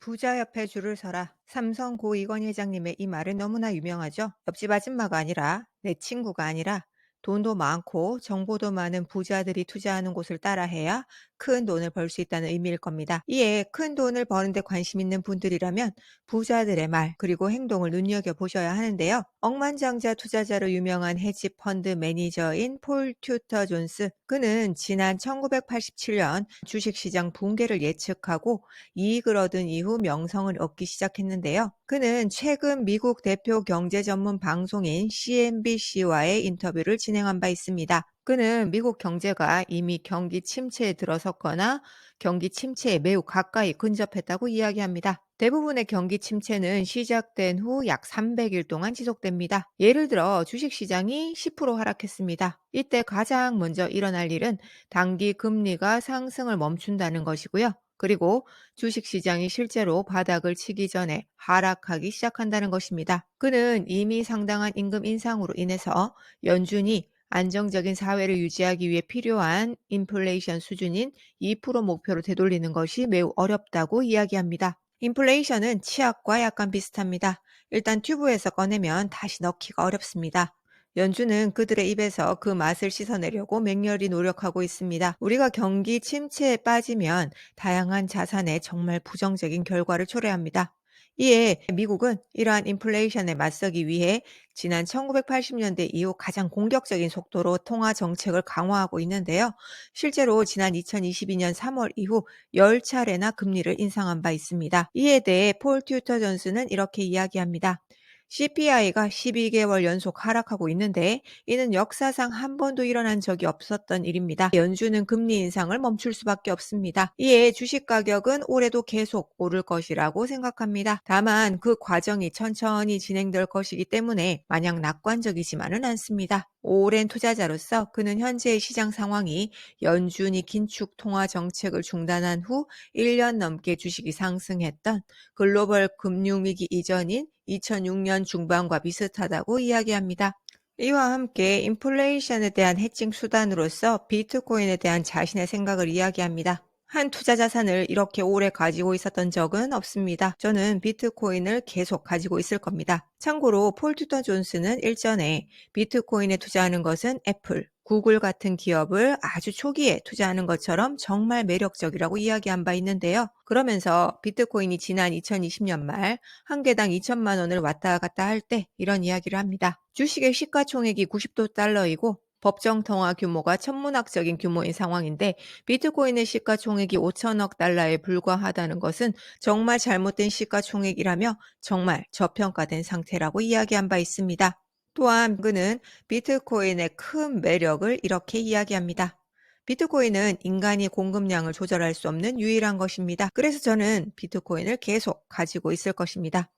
부자 옆에 줄을 서라. 삼성 고 이건 회장님의 이 말은 너무나 유명하죠. 옆집 아줌마가 아니라 내 친구가 아니라 돈도 많고 정보도 많은 부자들이 투자하는 곳을 따라해야 큰 돈을 벌 수 있다는 의미일 겁니다. 이에 큰 돈을 버는데 관심 있는 분들이라면 부자들의 말 그리고 행동을 눈여겨보셔야 하는데요. 억만장자 투자자로 유명한 헤지펀드 매니저인 폴 튜터 존스, 그는 지난 1987년 주식시장 붕괴를 예측하고 이익을 얻은 이후 명성을 얻기 시작했는데요. 그는 최근 미국 대표 경제 전문 방송인 CNBC와의 인터뷰를 진행한 바 있습니다. 그는 미국 경제가 이미 경기 침체에 들어섰거나 경기 침체에 매우 가까이 근접했다고 이야기합니다. 대부분의 경기 침체는 시작된 후 약 300일 동안 지속됩니다. 예를 들어 주식시장이 10% 하락했습니다. 이때 가장 먼저 일어날 일은 단기 금리가 상승을 멈춘다는 것이고요. 그리고 주식시장이 실제로 바닥을 치기 전에 하락하기 시작한다는 것입니다. 그는 이미 상당한 임금 인상으로 인해서 연준이 안정적인 사회를 유지하기 위해 필요한 인플레이션 수준인 2% 목표로 되돌리는 것이 매우 어렵다고 이야기합니다. 인플레이션은 치약과 약간 비슷합니다. 일단 튜브에서 꺼내면 다시 넣기가 어렵습니다. 연준은 그들의 입에서 그 맛을 씻어내려고 맹렬히 노력하고 있습니다. 우리가 경기 침체에 빠지면 다양한 자산에 정말 부정적인 결과를 초래합니다. 이에 미국은 이러한 인플레이션에 맞서기 위해 지난 1980년대 이후 가장 공격적인 속도로 통화 정책을 강화하고 있는데요. 실제로 지난 2022년 3월 이후 10차례나 금리를 인상한 바 있습니다. 이에 대해 폴 튜터 존스는 이렇게 이야기합니다. CPI가 12개월 연속 하락하고 있는데 이는 역사상 한 번도 일어난 적이 없었던 일입니다. 연준은 금리 인상을 멈출 수밖에 없습니다. 이에 주식 가격은 올해도 계속 오를 것이라고 생각합니다. 다만 그 과정이 천천히 진행될 것이기 때문에 마냥 낙관적이지만은 않습니다. 오랜 투자자로서 그는 현재의 시장 상황이 연준이 긴축 통화 정책을 중단한 후 1년 넘게 주식이 상승했던 글로벌 금융위기 이전인 2006년 중반과 비슷하다고 이야기합니다. 이와 함께 인플레이션에 대한 해칭 수단으로서 비트코인에 대한 자신의 생각을 이야기합니다. 한 투자 자산을 이렇게 오래 가지고 있었던 적은 없습니다. 저는 비트코인을 계속 가지고 있을 겁니다. 참고로 폴 투터 존스는 일전에 비트코인에 투자하는 것은 애플, 구글 같은 기업을 아주 초기에 투자하는 것처럼 정말 매력적이라고 이야기한 바 있는데요. 그러면서 비트코인이 지난 2020년 말 한 개당 2천만 원을 왔다 갔다 할 때 이런 이야기를 합니다. 주식의 시가총액이 90달러이고 법정 통화 규모가 천문학적인 규모인 상황인데 비트코인의 시가총액이 5천억 달러에 불과하다는 것은 정말 잘못된 시가총액이라며 정말 저평가된 상태라고 이야기한 바 있습니다. 또한 그는 비트코인의 큰 매력을 이렇게 이야기합니다. 비트코인은 인간이 공급량을 조절할 수 없는 유일한 것입니다. 그래서 저는 비트코인을 계속 가지고 있을 것입니다.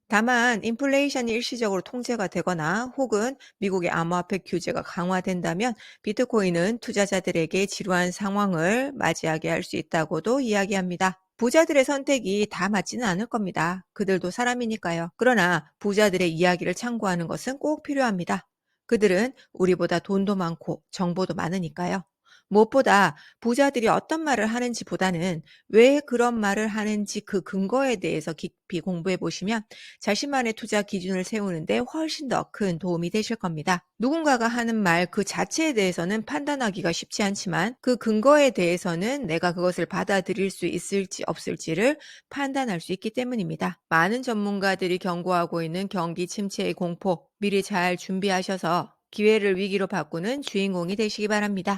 다만 인플레이션이 일시적으로 통제가 되거나 혹은 미국의 암호화폐 규제가 강화된다면 비트코인은 투자자들에게 지루한 상황을 맞이하게 할 수 있다고도 이야기합니다. 부자들의 선택이 다 맞지는 않을 겁니다. 그들도 사람이니까요. 그러나 부자들의 이야기를 참고하는 것은 꼭 필요합니다. 그들은 우리보다 돈도 많고 정보도 많으니까요. 무엇보다 부자들이 어떤 말을 하는지보다는 왜 그런 말을 하는지 그 근거에 대해서 깊이 공부해 보시면 자신만의 투자 기준을 세우는데 훨씬 더 큰 도움이 되실 겁니다. 누군가가 하는 말 그 자체에 대해서는 판단하기가 쉽지 않지만 그 근거에 대해서는 내가 그것을 받아들일 수 있을지 없을지를 판단할 수 있기 때문입니다. 많은 전문가들이 경고하고 있는 경기 침체의 공포, 미리 잘 준비하셔서 기회를 위기로 바꾸는 주인공이 되시기 바랍니다.